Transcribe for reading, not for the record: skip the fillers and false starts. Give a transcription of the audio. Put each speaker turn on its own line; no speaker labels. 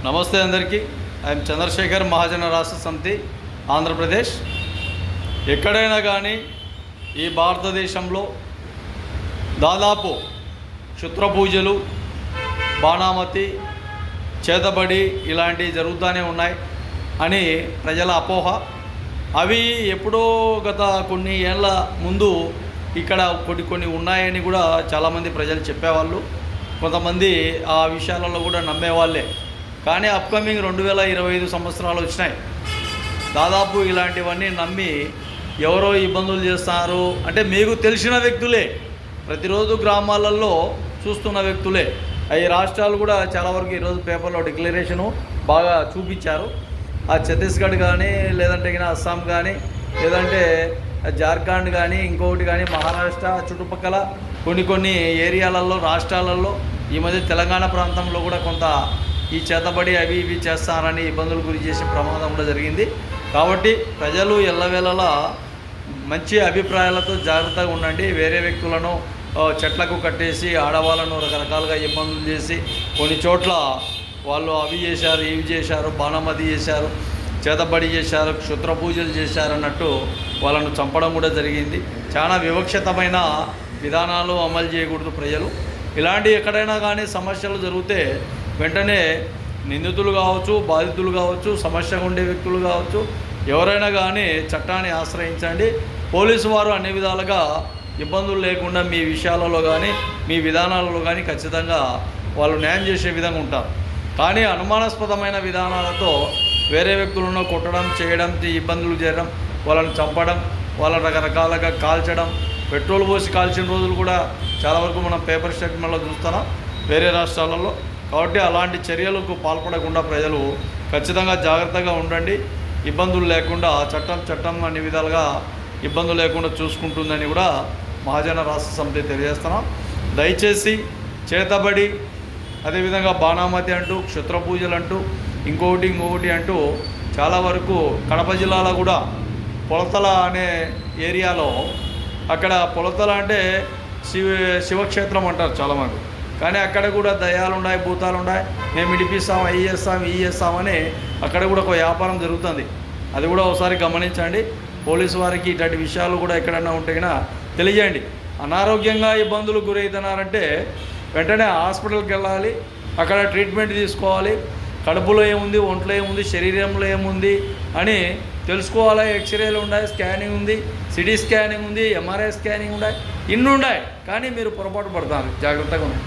నమస్తే అందరికీ. ఐఎమ్ చంద్రశేఖర్, మహాజన రాష్ట్ర సమితి, ఆంధ్రప్రదేశ్. ఎక్కడైనా కానీ ఈ భారతదేశంలో దాదాపు క్షుద్ర పూజలు, బాణామతి, చేతబడి ఇలాంటివి జరుగుతూనే ఉన్నాయి అని ప్రజల అపోహ. అవి ఎప్పుడో గత కొన్ని ఏళ్ళ ముందు ఇక్కడ కొన్ని ఉన్నాయని కూడా చాలామంది ప్రజలు చెప్పేవాళ్ళు. కొంతమంది ఆ విషయాలలో కూడా నమ్మేవాళ్ళే. కానీ అప్కమింగ్ 2025 సంవత్సరాలు వచ్చినాయి. దాదాపు ఇలాంటివన్నీ నమ్మి ఎవరో ఇబ్బందులు చేస్తున్నారు అంటే మీకు తెలిసిన వ్యక్తులే, ప్రతిరోజు గ్రామాలలో చూస్తున్న వ్యక్తులే. ఈ రాష్ట్రాలు కూడా చాలా వరకు ఈరోజు పేపర్లో డిక్లరేషను బాగా చూపించారు. ఆ ఛత్తీస్గఢ్ కానీ, లేదంటే అస్సాం కానీ, లేదంటే జార్ఖండ్ కానీ, ఇంకొకటి కానీ, మహారాష్ట్ర చుట్టుపక్కల కొన్ని ఏరియాలలో, రాష్ట్రాలలో, ఈ మధ్య తెలంగాణ ప్రాంతంలో కూడా కొంత ఈ చేతబడి అవి ఇవి చేస్తారని ఇబ్బందులు గురి చేసే ప్రమాదం కూడా జరిగింది. కాబట్టి ప్రజలు ఎల్లవేళలా మంచి అభిప్రాయాలతో జాగ్రత్తగా ఉండండి. వేరే వ్యక్తులను చెట్లకు కట్టేసి ఆడవాళ్ళను రకరకాలుగా ఇబ్బందులు చేసి కొన్ని చోట్ల వాళ్ళు అవి చేశారు, ఇవి చేశారు, బాణమతి చేశారు, చేతబడి చేశారు, క్షుద్ర పూజలు చేశారన్నట్టు వాళ్ళను చంపడం కూడా జరిగింది. చాలా వివక్షితమైన విధానాలు అమలు చేయకూడదు ప్రజలు. ఇలాంటి ఎక్కడైనా కానీ సమస్యలు జరిగితే వెంటనే నిందితులు కావచ్చు, బాధితులు కావచ్చు, సమస్యగా ఉండే వ్యక్తులు కావచ్చు, ఎవరైనా కానీ చట్టాన్ని ఆశ్రయించండి. పోలీసు వారు అన్ని విధాలుగా ఇబ్బందులు లేకుండా మీ విషయాలలో కానీ, మీ విధానాలలో కానీ ఖచ్చితంగా వాళ్ళు న్యాయం చేసే విధంగా ఉంటారు. కానీ అనుమానాస్పదమైన విధానాలతో వేరే వ్యక్తులను కొట్టడం, చేయడం, ఇబ్బందులు చేయడం, వాళ్ళని చంపడం, వాళ్ళని రకరకాలుగా కాల్చడం, పెట్రోల్ పోసి కాల్చిన రోజులు కూడా చాలా వరకు మనం పేపర్ స్టేట్మెంట్లో చూస్తున్నాం వేరే రాష్ట్రాలలో. కాబట్టి అలాంటి చర్యలకు పాల్పడకుండా ప్రజలు ఖచ్చితంగా జాగ్రత్తగా ఉండండి. ఇబ్బందులు లేకుండా చట్టం అన్ని విధాలుగా ఇబ్బందులు లేకుండా చూసుకుంటుందని కూడా మహాజన రాష్ట్ర సమితి తెలియజేస్తున్నాం. దయచేసి చేతబడి, అదేవిధంగా బాణామతి అంటూ, క్షుద్ర పూజలు అంటూ, ఇంకొకటి అంటూ చాలా వరకు కడప జిల్లాలో కూడా పొలతల అనే ఏరియాలో, అక్కడ పొలతల అంటే శివక్షేత్రం అంటారు చాలామంది. కానీ అక్కడ కూడా దయ్యాలు ఉన్నాయి, భూతాలు ఉన్నాయి, మేము ఇడిపిస్తాం, అవి చేస్తాం, ఇవి చేస్తామని అక్కడ కూడా ఒక వ్యాపారం జరుగుతుంది. అది కూడా ఒకసారి గమనించండి. పోలీసు వారికి ఇట్లాంటి విషయాలు కూడా ఎక్కడైనా ఉంటే తెలియజేయండి. అనారోగ్యంగా ఇబ్బందులు గురవుతున్నారంటే వెంటనే హాస్పిటల్కి వెళ్ళాలి, అక్కడ ట్రీట్మెంట్ తీసుకోవాలి. కడుపులో ఏముంది, ఒంట్లో ఏముంది, శరీరంలో ఏముంది అని తెలుసుకోవాలి. ఎక్స్రేలు ఉన్నాయి, స్కానింగ్ ఉంది, సిటీ స్కానింగ్ ఉంది, ఎంఆర్ఐ స్కానింగ్ ఉన్నాయి, ఇన్ని ఉన్నాయి. కానీ మీరు పొరపాటు పడతారు. జాగ్రత్తగా ఉన్నాయి.